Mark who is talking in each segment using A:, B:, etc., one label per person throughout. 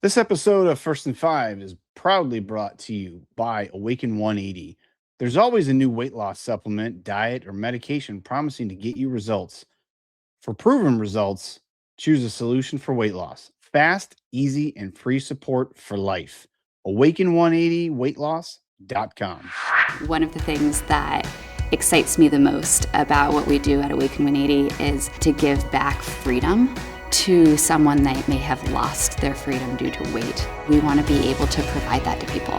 A: This episode of First and Five is proudly brought to you by Awaken 180. There's always a new weight loss supplement, diet, or medication promising to get you results. For proven results, choose a solution for weight loss. Fast, easy, and free support for life. Awaken180weightloss.com.
B: One of the things that excites me the most about what we do at Awaken 180 is to give back freedom to someone that may have lost their freedom due to weight. We want to be able to provide that to people.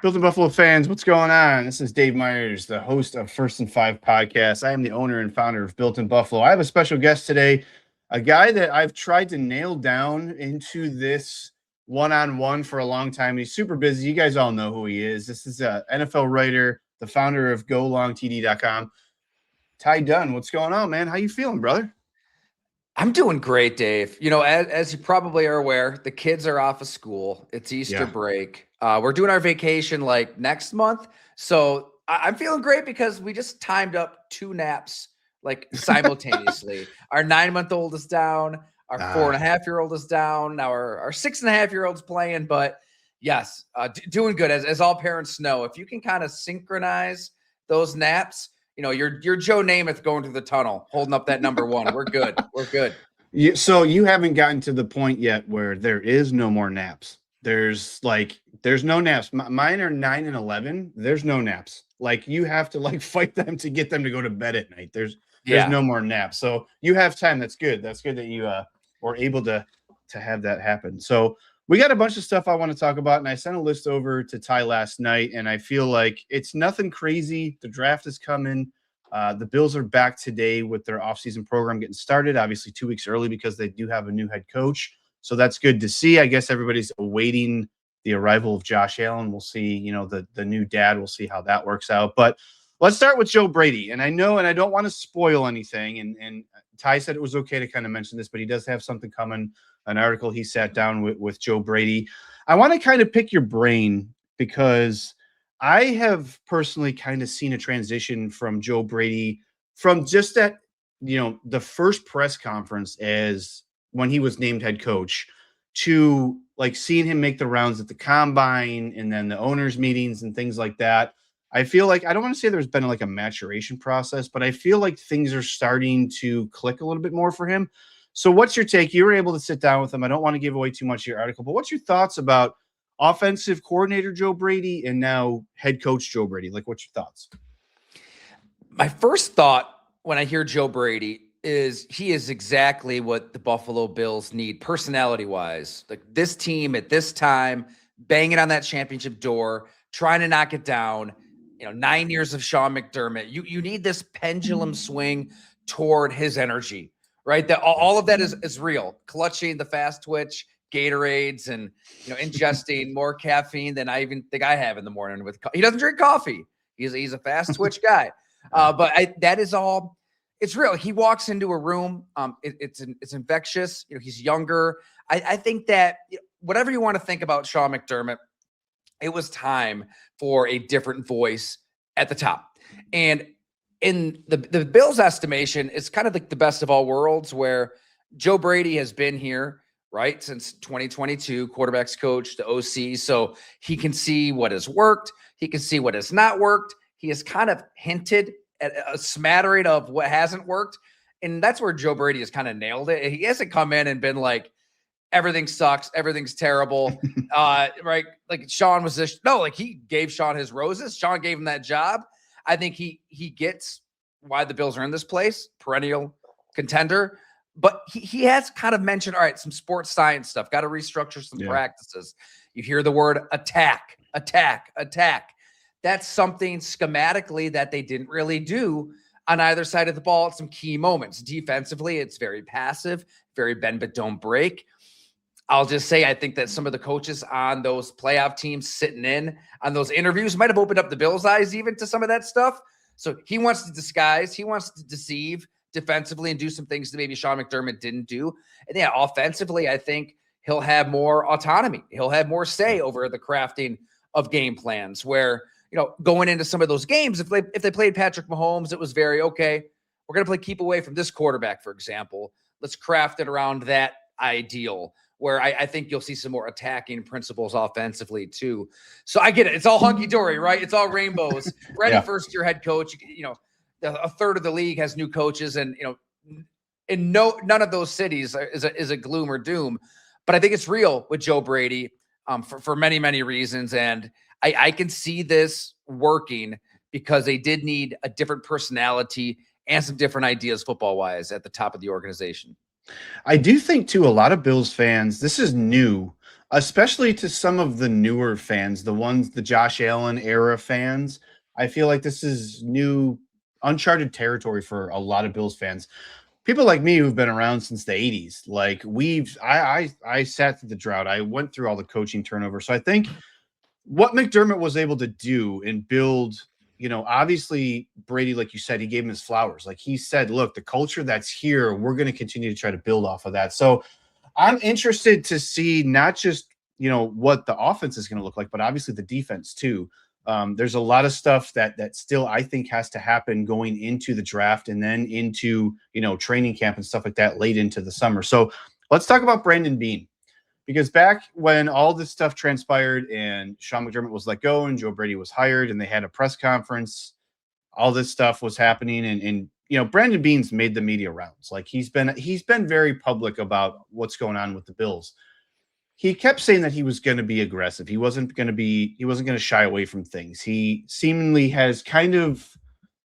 A: Built in Buffalo fans, what's going on? This is Dave Myers, the host of First and Five podcast. I am the owner and founder of Built in Buffalo. I have a special guest today, a guy that I've tried to nail down into this one-on-one for a long time. He's super busy. You guys all know who he is. This is an NFL writer, the founder of GoLongTD.com. Ty Dunne, what's going on, man? How you feeling, brother?
C: I'm doing great, Dave. You know, as you probably are aware, the kids are off of school. It's Easter break. We're doing our vacation like next month. So I'm feeling great because we just timed up 2 naps like simultaneously. Our 9-month-old is down. Our 4.5-year-old is down. Now our 6.5-year-old's playing. But yes, doing good. As all parents know, if you can kind of synchronize those naps, you know, you're Joe Namath going through the tunnel, holding up that number 1. We're good. We're good.
A: So you haven't gotten to the point yet where there is no more naps. There's no naps. Mine are 9 and 11. There's no naps. Like you have to like fight them to get them to go to bed at night. There's no more naps. So you have time. That's good. That's good that you were able to have that happen. So we got a bunch of stuff I want to talk about, and I sent a list over to Ty last night, and I feel like it's nothing crazy. The draft is coming. The Bills are back today with their offseason program getting started, obviously 2 weeks early because they do have a new head coach. So that's good to see. I guess everybody's awaiting the arrival of Josh Allen. We'll see, you know, the new dad. We'll see how that works out. But let's start with Joe Brady. And I know, and I don't want to spoil anything, and Ty said it was okay to kind of mention this, but he does have something coming, an article he sat down with Joe Brady. I want to kind of pick your brain because I have personally kind of seen a transition from Joe Brady from just that, you know, the first press conference as when he was named head coach to like seeing him make the rounds at the combine and then the owners meetings and things like that. I feel like, I don't want to say there's been like a maturation process, but I feel like things are starting to click a little bit more for him. So what's your take? You were able to sit down with him. I don't want to give away too much of your article, but what's your thoughts about offensive coordinator Joe Brady and now head coach Joe Brady? Like, what's your thoughts?
C: My first thought when I hear Joe Brady is he is exactly what the Buffalo Bills need personality-wise. Like this team at this time, banging on that championship door, trying to knock it down. You know, 9 years of Sean McDermott. You need this pendulum swing toward his energy, right? That all of that is real. Clutching the fast twitch, Gatorades, and ingesting more caffeine than I even think I have in the morning. He doesn't drink coffee. He's a fast twitch guy. But that is all. It's real. He walks into a room. It's infectious. He's younger. I think that whatever you want to think about Sean McDermott, it was time for a different voice at the top. And in the Bills' estimation, it's kind of like the best of all worlds where Joe Brady has been here, right, since 2022, quarterbacks coach, the OC. So he can see what has worked. He can see what has not worked. He has kind of hinted at a smattering of what hasn't worked. And that's where Joe Brady has kind of nailed it. He hasn't come in and been like, everything sucks, everything's terrible. Right. Like Sean was this. No, like he gave Sean his roses. Sean gave him that job. I think he gets why the Bills are in this place, perennial contender. But he has kind of mentioned, all right, some sports science stuff, got to restructure some practices. You hear the word attack. That's something schematically that they didn't really do on either side of the ball at some key moments. Defensively, it's very passive, very bend but don't break. I'll just say I think that some of the coaches on those playoff teams sitting in on those interviews might have opened up the Bills' eyes even to some of that stuff. So he wants to disguise. He wants to deceive defensively and do some things that maybe Sean McDermott didn't do. And yeah, offensively, I think he'll have more autonomy. He'll have more say over the crafting of game plans where, going into some of those games, if they played Patrick Mahomes, it was very, okay, we're going to keep away from this quarterback, for example. Let's craft it around that ideal. where I think you'll see some more attacking principles offensively too. So I get it. It's all hunky-dory, right? It's all rainbows. For any first-year head coach, a third of the league has new coaches, and in none of those cities is a gloom or doom. But I think it's real with Joe Brady for many, many reasons. And I can see this working because they did need a different personality and some different ideas football-wise at the top of the organization.
A: I do think, too, a lot of Bills fans, this is new, especially to some of the newer fans, the Josh Allen era fans. I feel like this is new, uncharted territory for a lot of Bills fans. People like me who've been around since the 80s, like I sat through the drought. I went through all the coaching turnover. So I think what McDermott was able to do and build, obviously Brady, like you said, he gave him his flowers. Like he said, look, the culture that's here, we're going to continue to try to build off of that. So I'm interested to see not just, what the offense is going to look like, but obviously the defense too. There's a lot of stuff that still I think has to happen going into the draft and then into, training camp and stuff like that late into the summer. So let's talk about Brandon Beane. Because back when all this stuff transpired and Sean McDermott was let go and Joe Brady was hired and they had a press conference, all this stuff was happening. And Brandon Beane's made the media rounds. Like he's been very public about what's going on with the Bills. He kept saying that he was going to be aggressive. He wasn't going to shy away from things. He seemingly has kind of,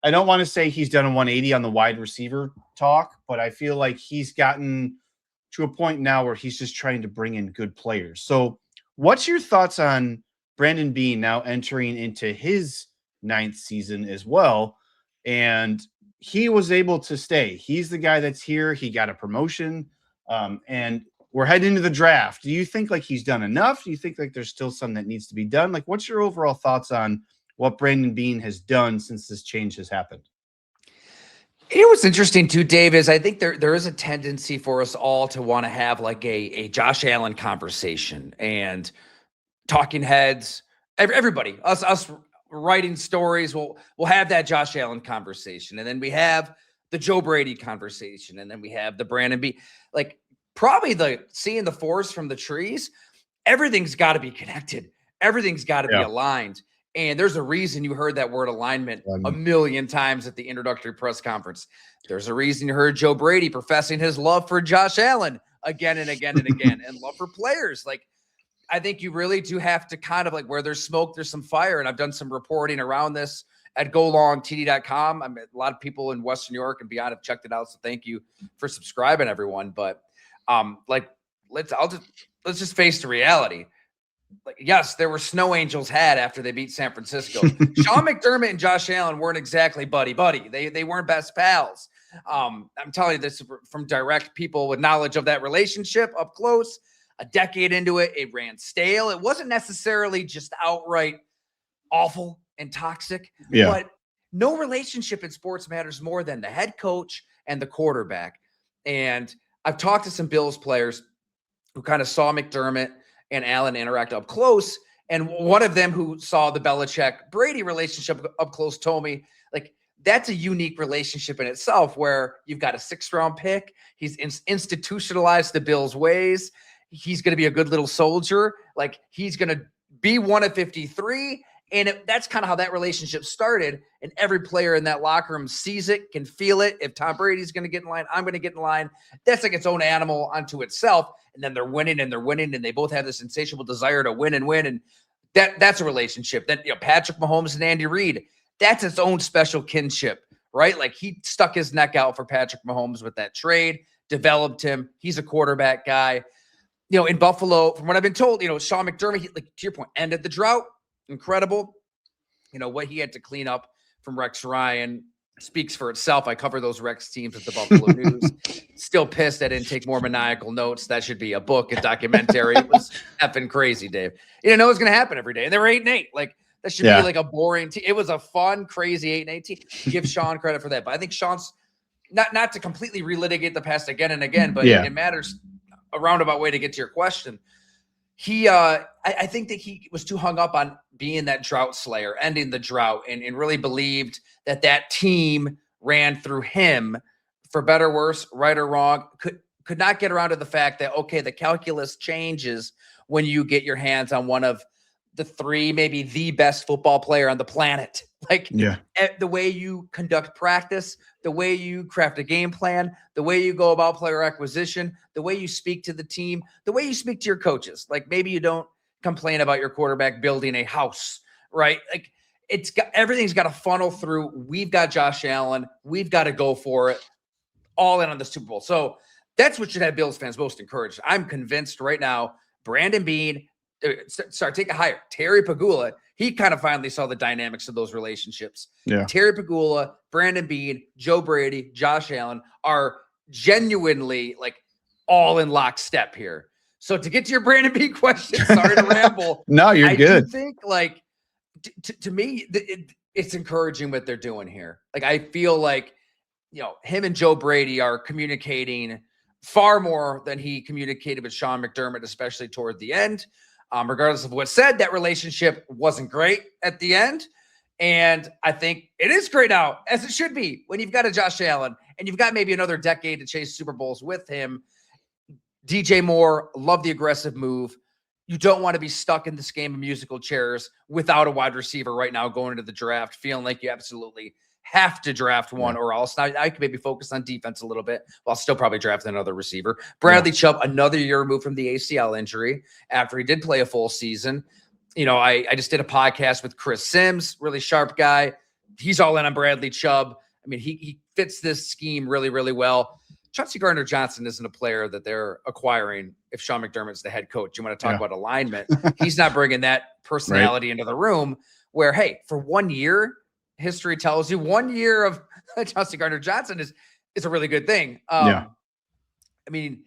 A: I don't want to say he's done a 180 on the wide receiver talk, but I feel like he's gotten to a point now where he's just trying to bring in good players. So what's your thoughts on Brandon Beane now entering into his 9th season as well? And he was able to stay. He's the guy that's here. He got a promotion. And we're heading into the draft. Do you think like he's done enough? Do you think like there's still some that needs to be done? Like what's your overall thoughts on what Brandon Beane has done since this change has happened?
C: What's interesting too, Dave, is I think there is a tendency for us all to want to have like a Josh Allen conversation and talking heads. Everybody, us writing stories, we'll have that Josh Allen conversation, and then we have the Joe Brady conversation, and then we have the Brandon Beane. Like probably seeing the forest from the trees. Everything's got to be connected. Everything's got to be aligned. And there's a reason you heard that word alignment a million times at the introductory press conference. There's a reason you heard Joe Brady professing his love for Josh Allen again and again and again, and love for players. Like, I think you really do have to kind of like where there's smoke, there's some fire. And I've done some reporting around this at golongtd.com. I mean, a lot of people in Western New York and beyond have checked it out. So thank you for subscribing, everyone. But let's just face the reality. Like, yes, there were snow angels had after they beat San Francisco. Sean McDermott and Josh Allen weren't exactly buddy-buddy. They weren't best pals. I'm telling you this from direct people with knowledge of that relationship up close. A decade into it, it ran stale. It wasn't necessarily just outright awful and toxic, but no relationship in sports matters more than the head coach and the quarterback. And I've talked to some Bills players who kind of saw McDermott and Allen interact up close. And one of them who saw the Belichick-Brady relationship up close told me, like, that's a unique relationship in itself where you've got a 6th-round pick. He's institutionalized the Bills' ways. He's going to be a good little soldier. Like, he's going to be one of 53. And that's kind of how that relationship started. And every player in that locker room sees it, can feel it. If Tom Brady's going to get in line, I'm going to get in line. That's like its own animal unto itself. And then they're winning, and they both have this insatiable desire to win and win. And that's a relationship. Then Patrick Mahomes and Andy Reid, that's its own special kinship, right? Like he stuck his neck out for Patrick Mahomes with that trade, developed him. He's a quarterback guy. In Buffalo, from what I've been told, Sean McDermott, like to your point, ended the drought. Incredible. What he had to clean up from Rex Ryan speaks for itself. I cover those Rex teams at the Buffalo News. Still pissed I didn't take more maniacal notes. That should be a book, a documentary. It was effing crazy, Dave. You didn't know it was going to happen every day. And they were 8-8. Like that should be like a boring team. It was a fun, crazy 8-8 team. Give Sean credit for that. But I think Sean's not to completely relitigate the past again and again, but it matters a roundabout way to get to your question. I think that he was too hung up on being that drought slayer, ending the drought, and really believed that team ran through him, for better or worse, right or wrong, could could not get around to the fact that, okay, the calculus changes when you get your hands on one of the three, maybe the best football player on the planet. Like the way you conduct practice, the way you craft a game plan, the way you go about player acquisition, the way you speak to the team, the way you speak to your coaches. Like maybe you don't complain about your quarterback building a house, right? Like everything's got to funnel through. We've got Josh Allen. We've got to go for it all in on the Super Bowl. So that's what should have Bills fans most encouraged. I'm convinced right now, Brandon Beane, take it higher. Terry Pagula, he kind of finally saw the dynamics of those relationships.
A: Yeah.
C: Terry Pagula, Brandon Beane, Joe Brady, Josh Allen are genuinely like all in lockstep here. So to get to your Brandon Beane question, sorry to ramble.
A: No, you're good.
C: I think like to me, it's encouraging what they're doing here. Like I feel like, him and Joe Brady are communicating far more than he communicated with Sean McDermott, especially toward the end. Regardless of what's said, that relationship wasn't great at the end. And I think it is great now, as it should be, when you've got a Josh Allen and you've got maybe another decade to chase Super Bowls with him. DJ Moore, love the aggressive move. You don't want to be stuck in this game of musical chairs without a wide receiver right now going into the draft, feeling like you absolutely have to draft one or else. Now I could maybe focus on defense a little bit while still probably draft another receiver. Bradley Chubb, another year removed from the ACL injury after he did play a full season. I just did a podcast with Chris Sims, really sharp guy. He's all in on Bradley Chubb. I mean, he fits this scheme really, really well. Chauncey Gardner-Johnson isn't a player that they're acquiring if Sean McDermott's the head coach. You want to talk about alignment. He's not bringing that personality into the room where, hey, for 1 year, history tells you 1 year of Chauncey Gardner-Johnson is a really good thing. I mean,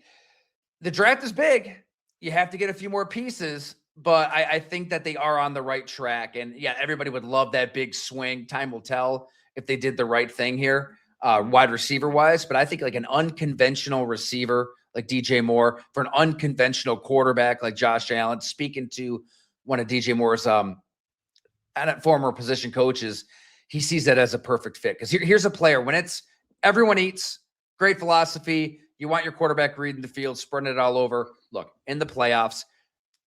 C: the draft is big. You have to get a few more pieces, but I think that they are on the right track. And everybody would love that big swing. Time will tell if they did the right thing here, wide receiver wise. But I think like an unconventional receiver like DJ Moore for an unconventional quarterback like Josh Allen, speaking to one of DJ Moore's former position coaches, he sees that as a perfect fit. Because here's a player, when it's everyone eats, great philosophy, you want your quarterback reading the field, spreading it all over. Look, in the playoffs,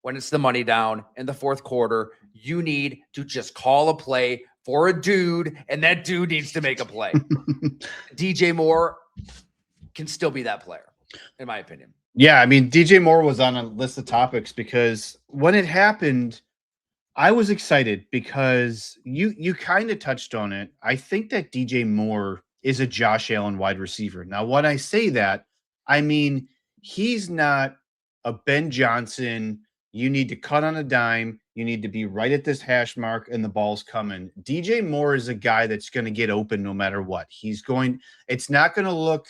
C: when it's the money down in the fourth quarter, you need to just call a play for a dude, and that dude needs to make a play. DJ Moore can still be that player, in my opinion.
A: Yeah, I mean, DJ Moore was on a list of topics because when it happened, I was excited because you kind of touched on it. I think that DJ Moore is a Josh Allen wide receiver. Now, when I say that, I mean, he's not a Ben Johnson. You need to cut on a dime. You need to be right at this hash mark and the ball's coming. DJ Moore is a guy that's going to get open no matter what. It's not going to look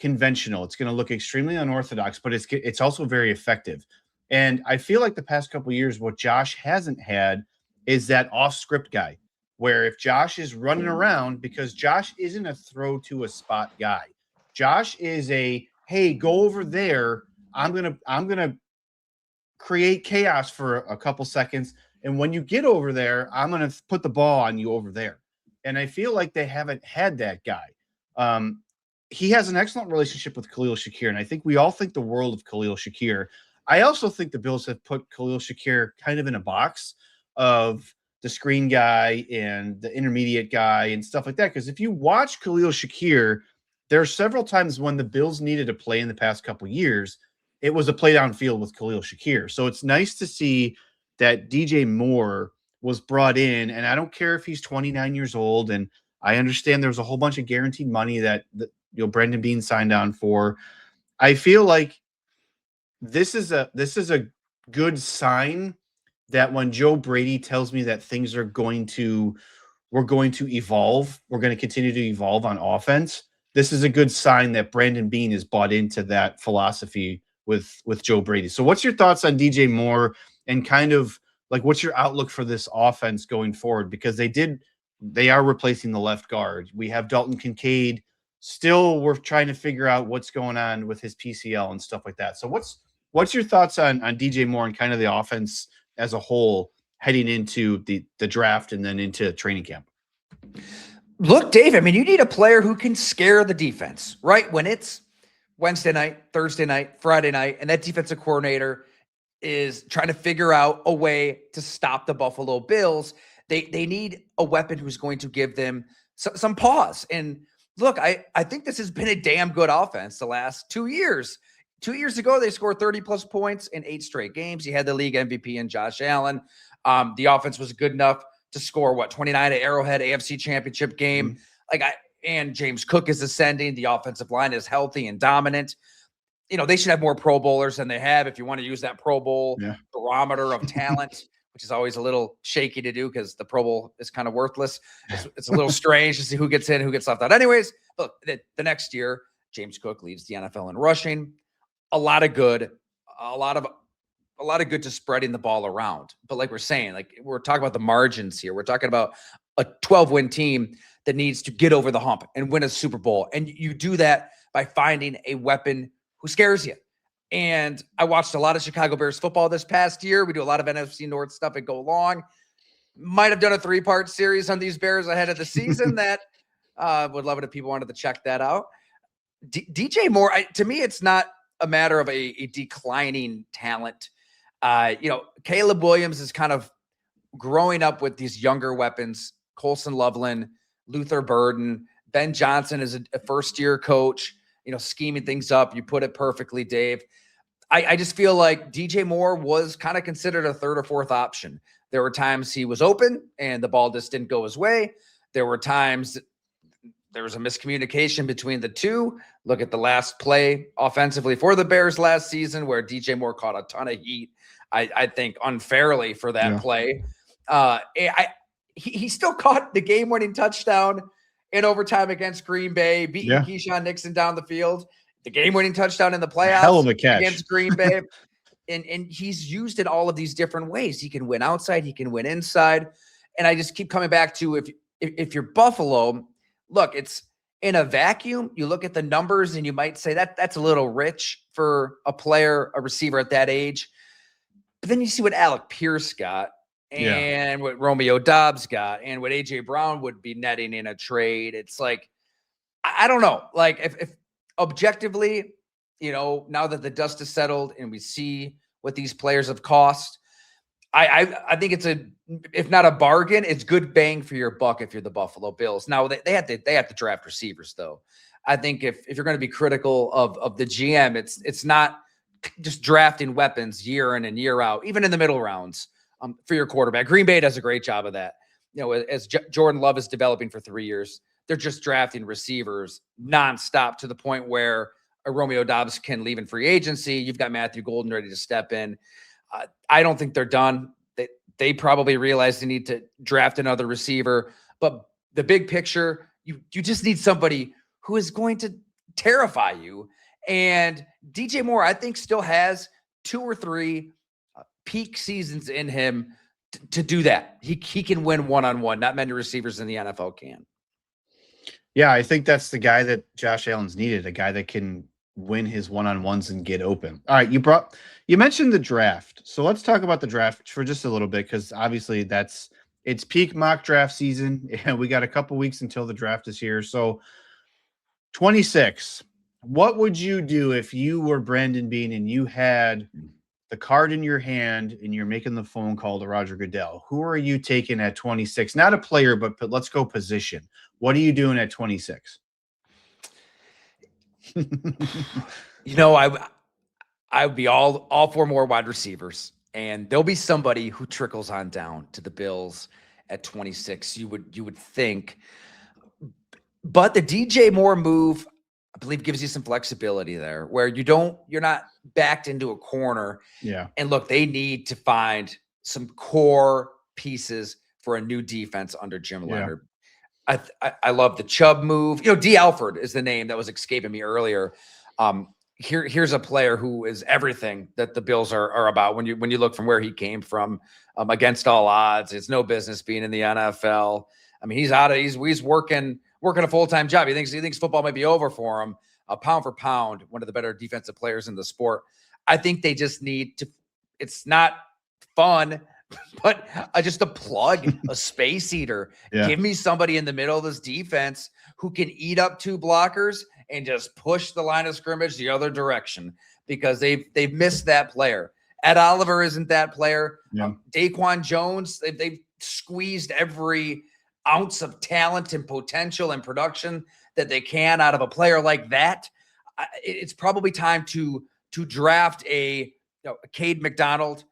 A: conventional. It's going to look extremely unorthodox, but it's also very effective. And I feel like the past couple of years, what Josh hasn't had is that off-script guy, where if Josh is running around, because Josh isn't a throw to a spot guy. Josh is hey, go over there. I'm gonna create chaos for a couple seconds, and when you get over there, I'm gonna put the ball on you over there. And I feel like they haven't had that guy. He has an excellent relationship with Khalil Shakir, and I think we all think the world of Khalil Shakir. I also think the Bills have put Khalil Shakir kind of in a box of the screen guy and the intermediate guy and stuff like that. Because if you watch Khalil Shakir, there are several times when the Bills needed a play in the past couple of years, it was a play downfield with Khalil Shakir. So it's nice to see that DJ Moore was brought in. And I don't care if he's 29 years old. And I understand there's a whole bunch of guaranteed money that Brandon Beane signed on for. I feel like this is a good sign that when Joe Brady tells me that things are going to evolve, we're going to continue to evolve on offense. This is a good sign that Brandon Beane is bought into that philosophy with Joe Brady. So what's your thoughts on DJ Moore and kind of like what's your outlook for this offense going forward? Because they are replacing the left guard. We have Dalton Kincaid. Still, we're trying to figure out what's going on with his PCL and stuff like that. So what's your thoughts on DJ Moore and kind of the offense as a whole heading into the draft and then into training camp?
C: Look, Dave, I mean, you need a player who can scare the defense, right? When it's Wednesday night, Thursday night, Friday night, and that defensive coordinator is trying to figure out a way to stop the Buffalo Bills. They need a weapon who's going to give them some pause. And look, I think this has been a damn good offense the last 2 years. 2 years ago, they scored 30-plus points in 8 straight games. You had the league MVP in Josh Allen. The offense was good enough to score, 29 at Arrowhead, AFC Championship game. And James Cook is ascending. The offensive line is healthy and dominant. They should have more Pro Bowlers than they have, if you want to use that Pro Bowl barometer of talent, which is always a little shaky to do because the Pro Bowl is kind of worthless. It's a little strange to see who gets in, who gets left out. Anyways, look, the next year, James Cook leads the NFL in rushing. A lot of good to spreading the ball around. But like we're saying, we're talking about the margins here. We're talking about a 12-win team that needs to get over the hump and win a Super Bowl. And you do that by finding a weapon who scares you. And I watched a lot of Chicago Bears football this past year. We do a lot of NFC North stuff at Go Long. Might have done a 3-part series on these Bears ahead of the season that would love it if people wanted to check that out. DJ Moore, to me, it's not a matter of a declining talent. Caleb Williams is kind of growing up with these younger weapons. Colson Loveland, Luther Burden, Ben Johnson is a first-year coach, scheming things up. You put it perfectly, Dave. I just feel like DJ Moore was kind of considered a third or fourth option. There were times he was open and the ball just didn't go his way. There were times there was a miscommunication between the two. Look at the last play offensively for the Bears last season where DJ Moore caught a ton of heat, I think unfairly for that play. He still caught the game-winning touchdown in overtime against Green Bay, beating Keyshawn Nixon down the field, the game-winning touchdown in the playoffs
A: hell of a catch
C: against Green Bay. And he's used in all of these different ways. He can win outside, he can win inside. And I just keep coming back to if you're Buffalo, look, it's in a vacuum. You look at the numbers and you might say that's a little rich for a receiver at that age. But then you see what Alec Pierce got and what Romeo Doubs got and what A.J. Brown would be netting in a trade. It's like, I don't know. Like if objectively, now that the dust has settled and we see what these players have cost, I think it's if not a bargain, it's good bang for your buck if you're the Buffalo Bills. Now they have to draft receivers though. I think if you're going to be critical of the GM, it's not just drafting weapons year in and year out, even in the middle rounds for your quarterback. Green Bay does a great job of that. As Jordan Love is developing for 3 years, they're just drafting receivers nonstop to the point where a Romeo Doubs can leave in free agency. You've got Matthew Golden ready to step in. I don't think they're done. They probably realize they need to draft another receiver. But the big picture, you just need somebody who is going to terrify you. And DJ Moore, I think, still has 2 or 3 peak seasons in him to do that. He can win one-on-one. Not many receivers in the NFL can.
A: Yeah, I think that's the guy that Josh Allen's needed, a guy that can win his one-on-ones and get open. All right, you mentioned the draft. So let's talk about the draft for just a little bit, because obviously it's peak mock draft season, and we got a couple weeks until the draft is here. So 26, what would you do if you were Brandon Beane and you had the card in your hand and you're making the phone call to Roger Goodell? Who are you taking at 26? Not a player, but let's go position. What are you doing at 26?
C: I would be all for more wide receivers, and there'll be somebody who trickles on down to the Bills at 26. You would think, but the DJ Moore move, I believe, gives you some flexibility there, where you're not backed into a corner.
A: Yeah. And
C: look, they need to find some core pieces for a new defense under Jim Leonard. I love the Chubb move. D. Alford is the name that was escaping me earlier. Here's a player who is everything that the Bills are about. When you look from where he came from, against all odds, it's no business being in the NFL. I mean, he's working a full-time job. He thinks football might be over for him. Pound for pound, one of the better defensive players in the sport. I think they just need to. It's not fun, but just a plug, a space eater. Give me somebody in the middle of this defense who can eat up 2 blockers and just push the line of scrimmage the other direction because they've missed that player. Ed Oliver isn't that player.
A: Yeah.
C: Daquan Jones, they've squeezed every ounce of talent and potential and production that they can out of a player like that. It's probably time to draft a Cade McDonald.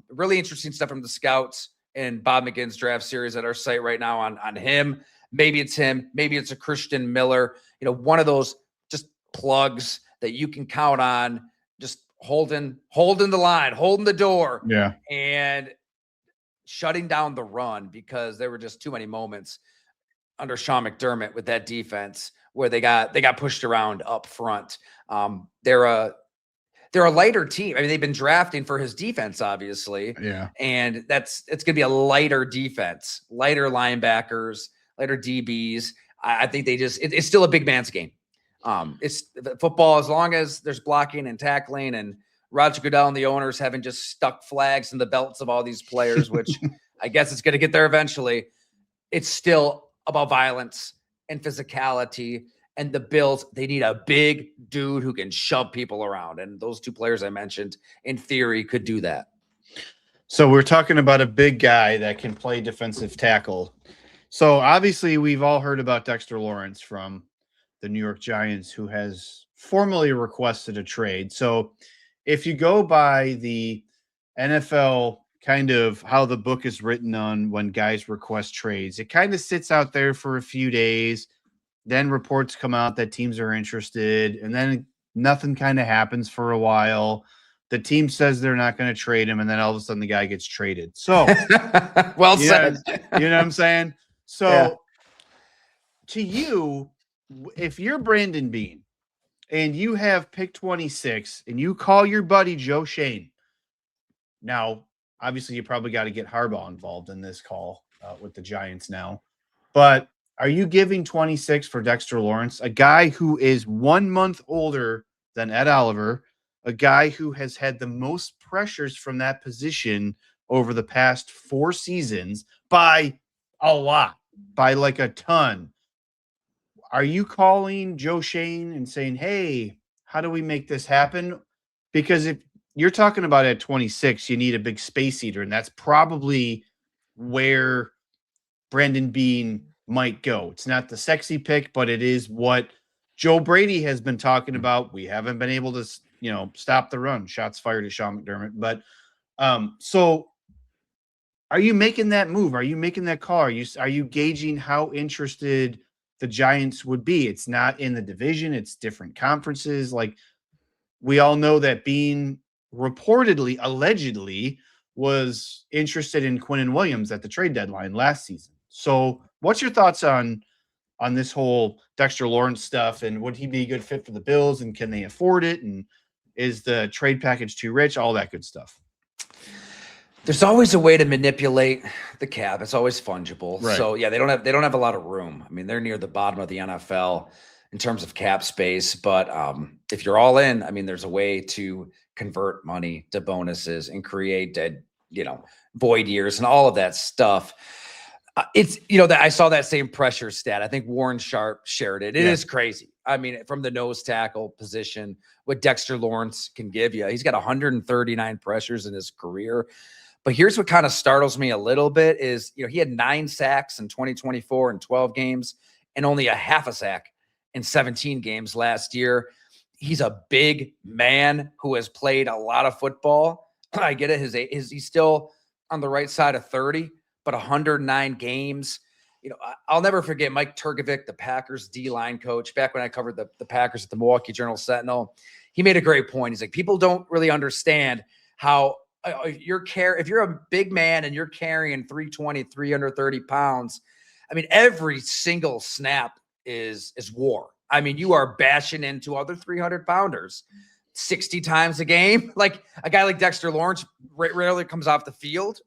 C: Really interesting stuff from the scouts and Bob McGinn's draft series at our site right now on him. Maybe it's him. Maybe it's a Christian Miller. One of those just plugs that you can count on, just holding the line, holding the door, and shutting down the run, because there were just too many moments under Sean McDermott with that defense where they got pushed around up front. They're a lighter team. I mean, they've been drafting for his defense, obviously.
A: Yeah.
C: And it's going to be a lighter defense, lighter linebackers, lighter DBs. I think it's still a big man's game. It's football, as long as there's blocking and tackling, and Roger Goodell and the owners haven't just stuck flags in the belts of all these players, which I guess it's going to get there eventually. It's still about violence and physicality. And the Bills, they need a big dude who can shove people around. And those two players I mentioned, in theory, could do that.
A: So we're talking about a big guy that can play defensive tackle. So obviously we've all heard about Dexter Lawrence from the New York Giants, who has formally requested a trade. So if you go by the NFL kind of how the book is written on when guys request trades, it kind of sits out there for a few days. Then reports come out that teams are interested, and then nothing kind of happens for a while. The team says they're not going to trade him, and then all of a sudden the guy gets traded. So,
C: well said.
A: You know what I'm saying? So, to you, if you're Brandon Beane and you have pick 26 and you call your buddy Joe Shane, now, obviously, you probably got to get Harbaugh involved in this call with the Giants now, but are you giving 26 for Dexter Lawrence, a guy who is 1 month older than Ed Oliver, a guy who has had the most pressures from that position over the past 4 seasons by a lot, by like a ton? Are you calling Joe Shane and saying, hey, how do we make this happen? Because if you're talking about at 26, you need a big space eater, and that's probably where Brandon Beane might go. It's not the sexy pick, but it is what Joe Brady has been talking about. We haven't been able to, stop the run. Shots fired at Sean McDermott. But so are you making that move? Are you making that call? Are you gauging how interested the Giants would be? It's not in the division. It's different conferences. Like, we all know that Beane reportedly, allegedly, was interested in Quinnen Williams at the trade deadline last season. So what's your thoughts on this whole Dexter Lawrence stuff, and would he be a good fit for the Bills, and can they afford it, and is the trade package too rich, all that good stuff?
C: There's always a way to manipulate the cap. It's always fungible.
A: Right.
C: So yeah, they don't have a lot of room. I mean, they're near the bottom of the NFL in terms of cap space, but if you're all in, I mean, there's a way to convert money to bonuses and create void years and all of that stuff. It's, that I saw that same pressure stat. I think Warren Sharp shared it. It is crazy. I mean, from the nose tackle position, what Dexter Lawrence can give you. He's got 139 pressures in his career. But here's what kind of startles me a little bit is, he had 9 sacks in 2024 in 12 games and only a half a sack in 17 games last year. He's a big man who has played a lot of football. I get it. He's still on the right side of 30. But 109 games, I'll never forget Mike Turkovic, the Packers D-line coach, back when I covered the Packers at the Milwaukee Journal-Sentinel. He made a great point. He's like, people don't really understand how if you're a big man and you're carrying 320, 330 pounds, I mean, every single snap is war. I mean, you are bashing into other 300-pounders 60 times a game. Like, a guy like Dexter Lawrence rarely comes off the field.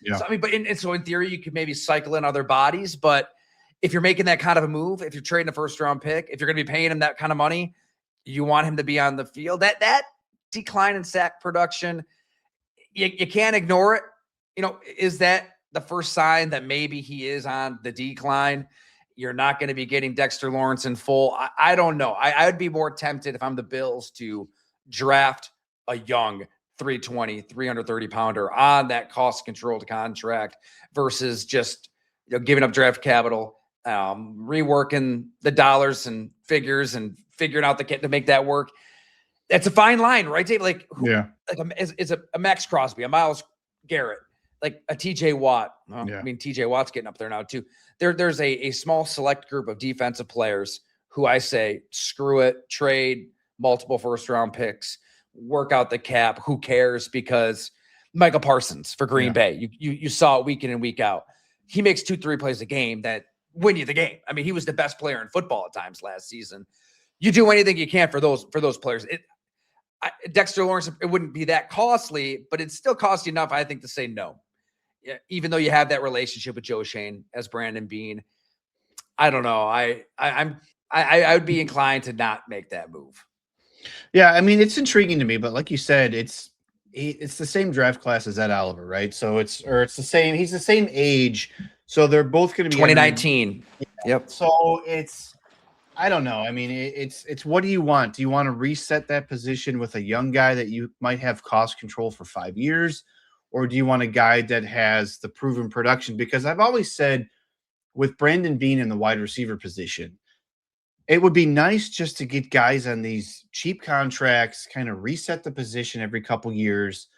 C: So, I mean, so in theory, you could maybe cycle in other bodies, but if you're making that kind of a move, if you're trading a first-round pick, if you're going to be paying him that kind of money, you want him to be on the field. That decline in sack production, you can't ignore it. Is that the first sign that maybe he is on the decline? You're not going to be getting Dexter Lawrence in full. I don't know. I'd be more tempted if I'm the Bills to draft a young 320, 330 pounder on that cost controlled contract versus just giving up draft capital, reworking the dollars and figures and figuring out the kit to make that work. That's a fine line, right, Dave? Like, is a Max Crosby, a Myles Garrett, like a TJ Watt. Well, I mean, TJ Watt's getting up there now too. There's a small select group of defensive players who I say, screw it, trade multiple first round picks, work out the cap. Who cares? Because Michael Parsons for Green Bay, you saw it week in and week out. He makes 2-3 plays a game that win you the game. I mean, he was the best player in football at times last season. You do anything you can for those players. Dexter Lawrence, it wouldn't be that costly, but it still costs you enough, I think, to say no. Yeah, even though you have that relationship with Joe Shane as Brandon Beane, I don't know. I would be inclined to not make that move.
A: Yeah, I mean, it's intriguing to me, but like you said, it's the same draft class as Ed Oliver, right? So it's the same. He's the same age, so they're both going to be
C: 2019. Yep.
A: So I don't know. I mean, it's what do you want? Do you want to reset that position with a young guy that you might have cost control for 5 years? Or do you want a guy that has the proven production? Because I've always said with Brandon Beane in the wide receiver position, it would be nice just to get guys on these cheap contracts, kind of reset the position every couple years.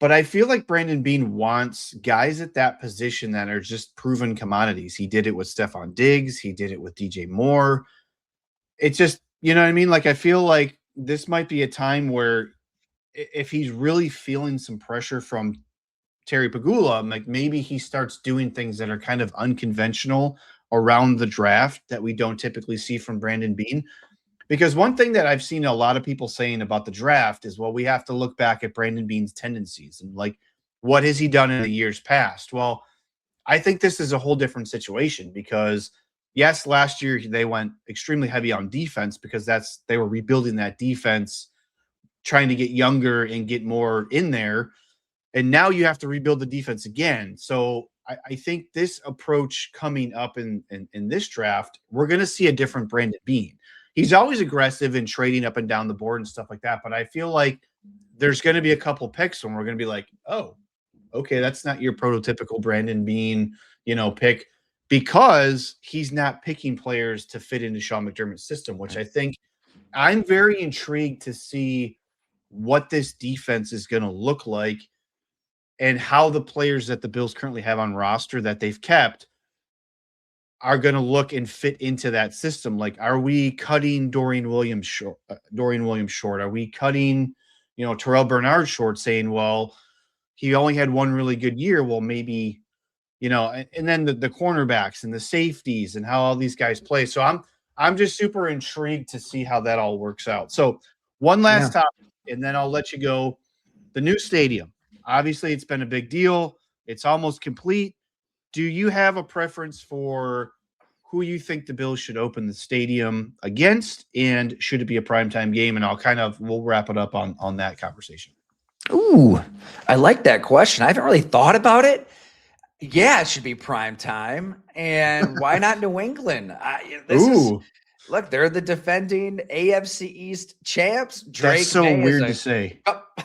A: But I feel like Brandon Beane wants guys at that position that are just proven commodities. He did it with Stephon Diggs. He did it with DJ Moore. It's just, you know what I mean? Like, I feel like this might be a time where if he's really feeling some pressure from Terry Pagula, like maybe he starts doing things that are kind of unconventional around the draft that we don't typically see from Brandon Beane. Because one thing that I've seen a lot of people saying about the draft is, well, we have to look back at Brandon Beane's tendencies and like, what has he done in the years past? Well, I think this is a whole different situation because yes, last year they went extremely heavy on defense because they were rebuilding that defense, trying to get younger and get more in there. And now you have to rebuild the defense again. So I think this approach coming up in this draft, we're going to see a different Brandon Beane. He's always aggressive in trading up and down the board and stuff like that. But I feel like there's going to be a couple picks when we're going to be like, oh, okay, that's not your prototypical Brandon Beane, pick, because he's not picking players to fit into Sean McDermott's system, which I think I'm very intrigued to see what this defense is going to look like and how the players that the Bills currently have on roster that they've kept are going to look and fit into that system. Like, are we cutting Dorian Williams short? Are we cutting, Terrell Bernard short, saying, well, he only had one really good year. Well, maybe, and then the cornerbacks and the safeties and how all these guys play. So I'm just super intrigued to see how that all works out. So one last topic, and then I'll let you go. The new stadium. Obviously, it's been a big deal. It's almost complete. Do you have a preference for who you think the Bills should open the stadium against, and should it be a primetime game? And we'll wrap it up on that conversation.
C: Ooh, I like that question. I haven't really thought about it. Yeah, it should be prime time. And why not New England? Look, they're the defending AFC East champs. Drake
A: That's so
C: May
A: weird to say.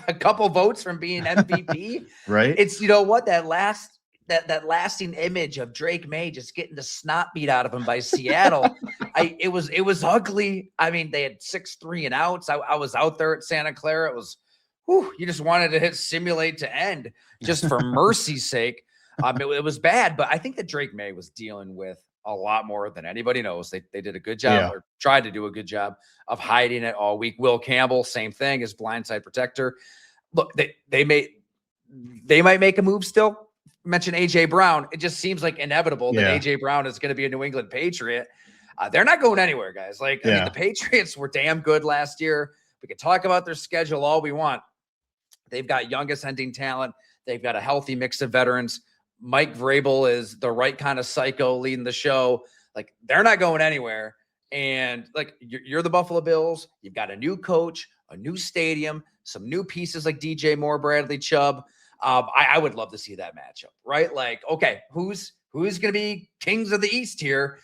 C: A couple votes from being MVP.
A: Right?
C: It's, that lasting image of Drake May just getting the snot beat out of him by Seattle. It was ugly. I mean, they had 6 3-and-outs. I was out there at Santa Clara. It was, you just wanted to hit simulate to end just for mercy's sake. It was bad, but I think that Drake May was dealing with a lot more than anybody knows. They did a good job or tried to do a good job of hiding it all week. Will Campbell, same thing, as blindside protector. Look, they might make a move still. Mention AJ Brown. It just seems like inevitable that AJ Brown is going to be a New England Patriot. They're not going anywhere, guys. I mean, the Patriots were damn good last year. We can talk about their schedule all we want. They've got young ascending talent. They've got a healthy mix of veterans. Mike Vrabel is the right kind of psycho leading the show. Like, they're not going anywhere. And like, you're the Buffalo Bills. You've got a new coach, a new stadium, some new pieces like DJ Moore, Bradley Chubb. I would love to see that matchup, right? Like, okay, who's who's going to be kings of the East here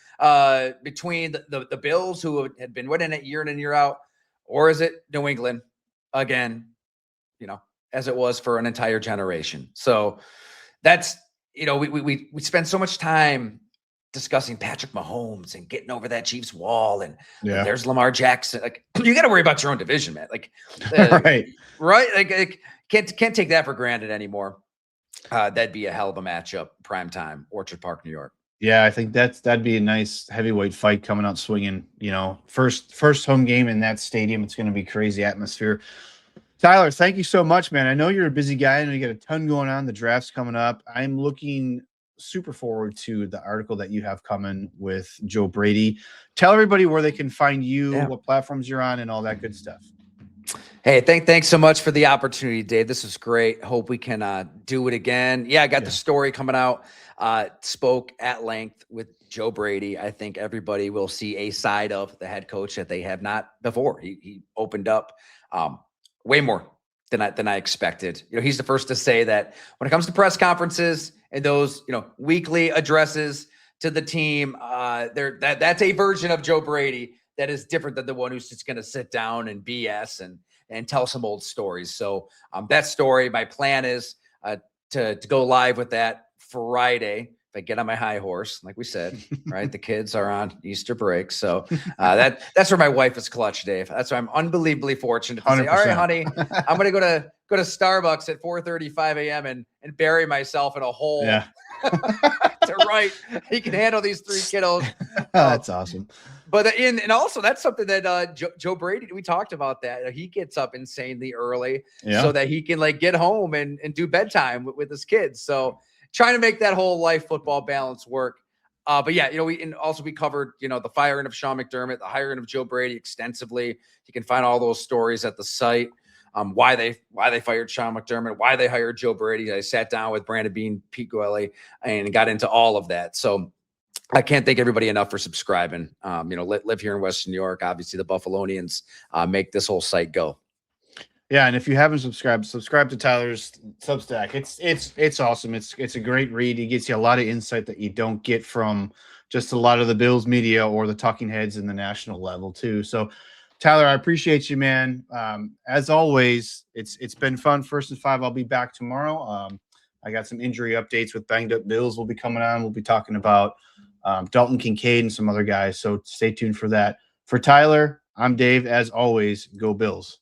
C: between the Bills, who had been winning it year in and year out, or is it New England again, as it was for an entire generation. So that's, we spend so much time discussing Patrick Mahomes and getting over that Chiefs wall, and there's Lamar Jackson. Like, you got to worry about your own division, man. Like, right. Like, can't take that for granted anymore. That'd be a hell of a matchup, prime time, Orchard Park, New York.
A: Yeah, I think that'd be a nice heavyweight fight coming out swinging. First home game in that stadium. It's going to be crazy atmosphere. Tyler, thank you so much, man. I know you're a busy guy. I know you got a ton going on. The draft's coming up. I'm looking super forward to the article that you have coming with Joe Brady. Tell everybody where they can find you, what platforms you're on, and all that good stuff.
C: Hey, thanks so much for the opportunity, Dave. This is great. Hope we can do it again. Yeah, I got the story coming out. Spoke at length with Joe Brady. I think everybody will see a side of the head coach that they have not before. He opened up way more than I expected. He's the first to say that when it comes to press conferences and those, weekly addresses to the team, that's a version of Joe Brady that is different than the one who's just going to sit down and BS and tell some old stories. So that story, my plan is to go live with that Friday. If I get on my high horse, like we said, right? The kids are on Easter break. So that's where my wife is clutch, Dave. That's why I'm unbelievably fortunate to 100%. Say, all right, honey, I'm going to go to Starbucks at 4:35 a.m. and bury myself in a hole to write. He can handle these 3 kiddos.
A: That's awesome.
C: But and also that's something that Joe Brady, we talked about that. He gets up insanely early so that he can get home and do bedtime with his kids. So trying to make that whole life football balance work. But yeah, we covered, the firing of Sean McDermott, the hiring of Joe Brady extensively. You can find all those stories at the site. Why they fired Sean McDermott, why they hired Joe Brady. I sat down with Brandon Beane, Pete Goelli, and got into all of that. So I can't thank everybody enough for subscribing. Live here in Western New York. Obviously, the Buffalonians make this whole site go.
A: Yeah, and if you haven't subscribe to Tyler's Substack. It's awesome. It's a great read. It gets you a lot of insight that you don't get from just a lot of the Bills media or the talking heads in the national level too. So, Tyler, I appreciate you, man. As always, it's been fun. 1st and 5. I'll be back tomorrow. I got some injury updates with banged up Bills. We'll be coming on. We'll be talking about Dalton Kincaid and some other guys. So stay tuned for that. For Tyler, I'm Dave. As always, go Bills.